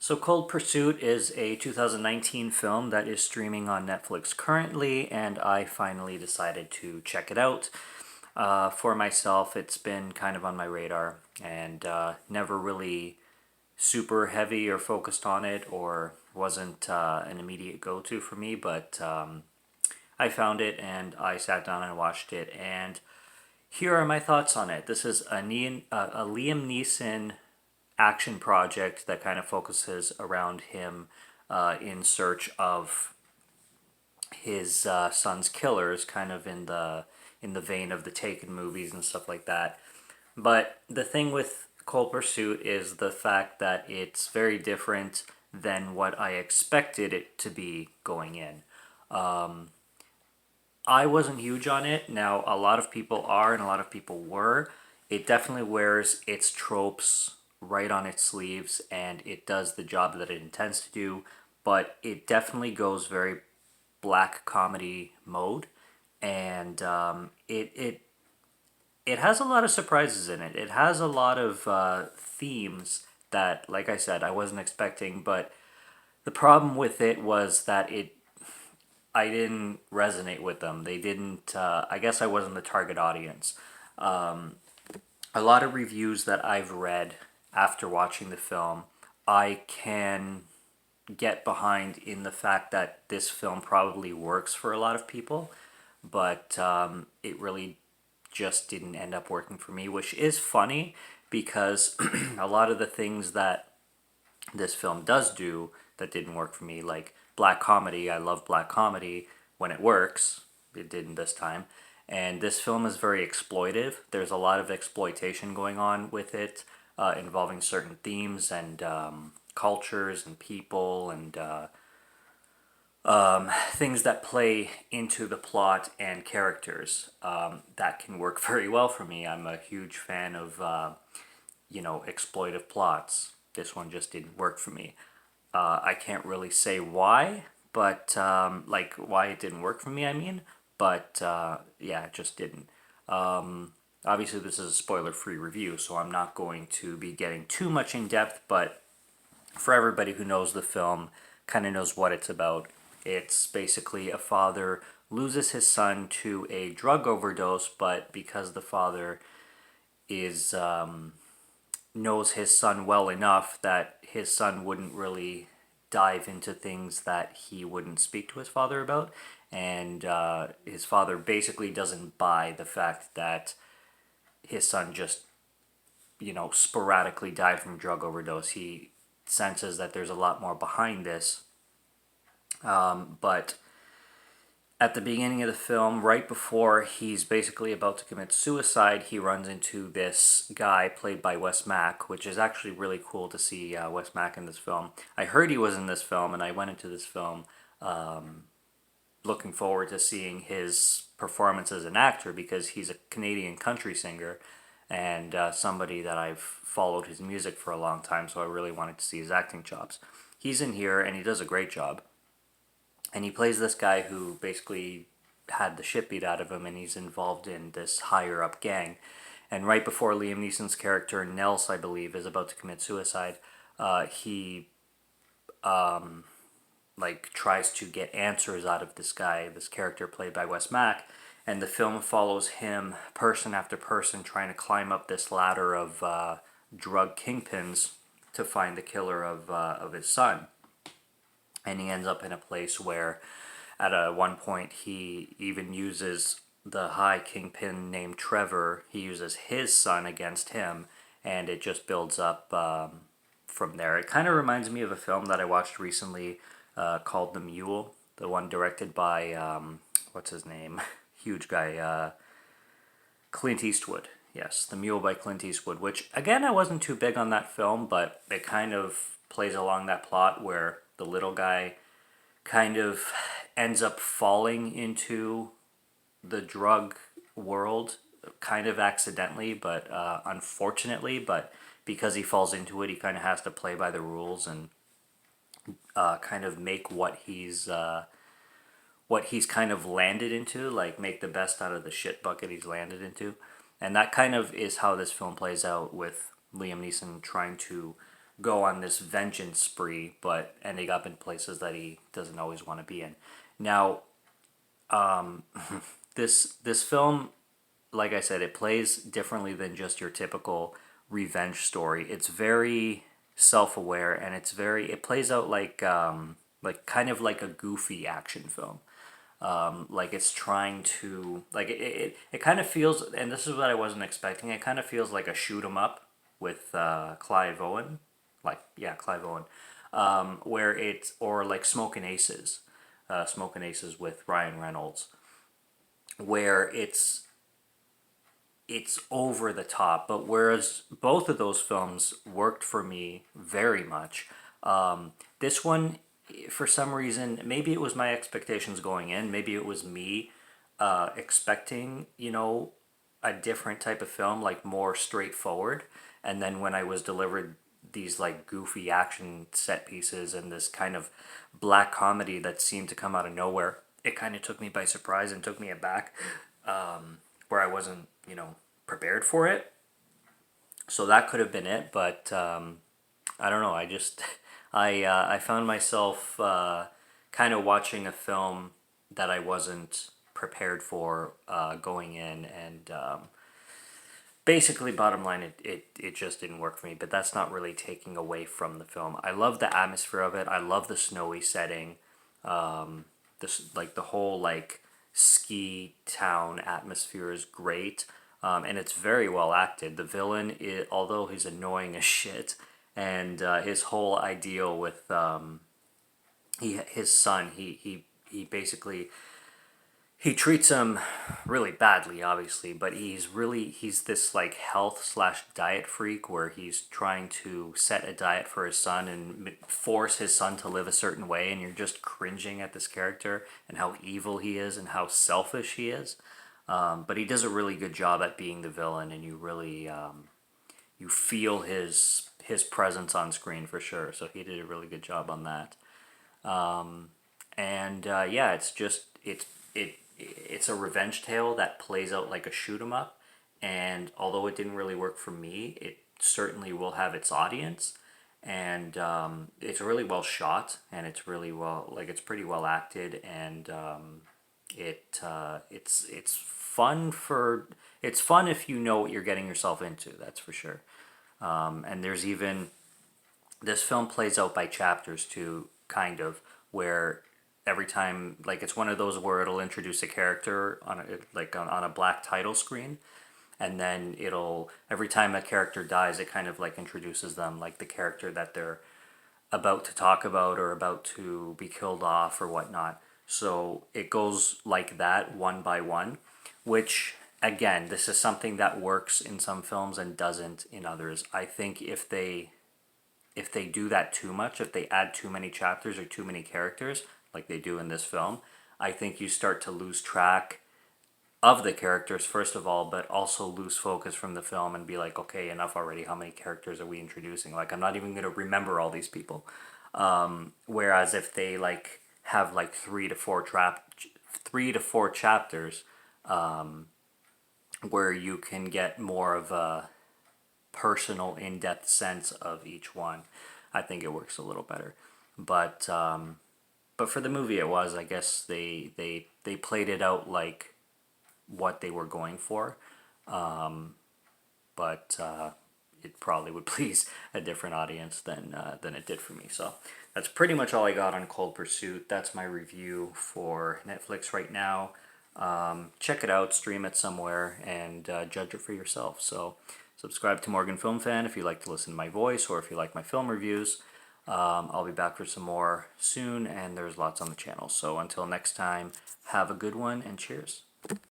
So, Cold Pursuit is a 2019 film that is streaming on Netflix currently, and I finally decided to check it out. For myself, it's been kind of on my radar and never really super heavy or focused on it, or wasn't an immediate go to for me, but I found it and I sat down and watched it. And here are my thoughts on it. This is a Liam Neeson action project that kind of focuses around him in search of his son's killers, kind of in the vein of the Taken movies and stuff like that. But the thing with Cold Pursuit is the fact that it's very different than what I expected it to be going in. I wasn't huge on it. Now, a lot of people are, and a lot of people were. It definitely wears its tropes right on its sleeves, and it does the job that it intends to do. But it definitely goes very black comedy mode, and it has a lot of surprises in it. It has a lot of themes that, like I said, I wasn't expecting. But the problem with it was that I didn't resonate with them. They didn't. I guess I wasn't the target audience. A lot of reviews that I've read after watching the film, I can get behind in the fact that this film probably works for a lot of people, but it really just didn't end up working for me, which is funny because a lot of the things that this film does do that didn't work for me, like black comedy. I love black comedy when it works. It didn't this time. And this film is very exploitive. There's a lot of exploitation going on with it, involving certain themes and cultures and people and things that play into the plot and characters that can work very well for me. I'm a huge fan of exploitive plots. This one just didn't work for me. I can't really say why, but like why it didn't work for me. I mean, but yeah, it just didn't. Obviously, this is a spoiler-free review, so I'm not going to be getting too much in depth. But for everybody who knows the film, kind of knows what it's about. It's basically a father loses his son to a drug overdose, but because the father is knows his son well enough that his son wouldn't really dive into things that he wouldn't speak to his father about. And his father basically doesn't buy the fact that his son just, sporadically died from drug overdose. He senses that there's a lot more behind this. But at the beginning of the film, right before he's basically about to commit suicide, he runs into this guy played by Wes Mack, which is actually really cool to see Wes Mack in this film. I heard he was in this film, and I went into this film looking forward to seeing his performance as an actor because he's a Canadian country singer and somebody that I've followed his music for a long time, so I really wanted to see his acting chops. He's in here, and he does a great job. And he plays this guy who basically had the shit beat out of him, and he's involved in this higher up gang. And right before Liam Neeson's character Nels, I believe, is about to commit suicide, he like tries to get answers out of this guy, this character played by Wes Mack, and the film follows him person after person trying to climb up this ladder of drug kingpins to find the killer of his son. And he ends up in a place where at one point he even uses the high kingpin named Trevor. He uses his son against him, and it just builds up from there. It kind of reminds me of a film that I watched recently called The Mule, the one directed by what's his name, huge guy, Clint Eastwood. Yes, The Mule by Clint Eastwood, which again I wasn't too big on that film, but it kind of plays along that plot where the little guy kind of ends up falling into the drug world, kind of accidentally, but unfortunately. But because he falls into it, he kind of has to play by the rules and kind of make what he's kind of landed into, like make the best out of the shit bucket he's landed into. And that kind of is how this film plays out with Liam Neeson trying to go on this vengeance spree, but ending up in places that he doesn't always want to be in. Now, this film, like I said, it plays differently than just your typical revenge story. It's very self-aware, and it plays out like kind of like a goofy action film. Like it's trying to like it kind of feels, and this is what I wasn't expecting. It kind of feels like a shoot 'em up with Clive Owen, like yeah, Clive Owen, where it's or like Smoking Aces with Ryan Reynolds, where it's over the top. But whereas both of those films worked for me very much, this one, for some reason, maybe it was my expectations going in, maybe it was me expecting, a different type of film, like more straightforward. And then when I was delivered these like goofy action set pieces and this kind of black comedy that seemed to come out of nowhere, it kind of took me by surprise and took me aback, where I wasn't, prepared for it. So that could have been it, but I don't know. I just I found myself kind of watching a film that I wasn't prepared for going in, and basically, bottom line, it just didn't work for me. But that's not really taking away from the film. I love the atmosphere of it. I love the snowy setting. This like the whole like ski town atmosphere is great, and it's very well acted. The villain, although he's annoying as shit, and his whole ideal with his son, he basically he treats him really badly, obviously, but he's this like health slash diet freak where he's trying to set a diet for his son and force his son to live a certain way, and you're just cringing at this character and how evil he is and how selfish he is. But he does a really good job at being the villain, and you really you feel his presence on screen for sure. So he did a really good job on that. And yeah, it's a revenge tale that plays out like a shoot 'em up, and although it didn't really work for me, it certainly will have its audience, and it's really well shot, and it's really well like it's pretty well acted, and it's fun for it's fun if you know what you're getting yourself into. That's for sure. And there's even this film plays out by chapters too, kind of, where every time like it's one of those where it'll introduce a character on on a black title screen, and then it'll every time a character dies it kind of like introduces them, like the character that they're about to talk about or about to be killed off or whatnot. So it goes like that one by one, which again, this is something that works in some films and doesn't in others. I think if they do that too much, if they add too many chapters or too many characters, like they do in this film, I think you start to lose track of the characters, first of all, but also lose focus from the film and be like, okay, enough already. How many characters are we introducing? Like, I'm not even going to remember all these people. Whereas if they like have like 3 to 4 chapters, where you can get more of a personal, in-depth sense of each one, I think it works a little better. But but for the movie, it was. I guess they played it out like what they were going for, but it probably would please a different audience than it did for me. So that's pretty much all I got on Cold Pursuit. That's my review for Netflix right now. Check it out, stream it somewhere, and judge it for yourself. So subscribe to Morgan Film Fan if you like to listen to my voice or if you like my film reviews. I'll be back for some more soon, and there's lots on the channel. So until next time, have a good one, and cheers.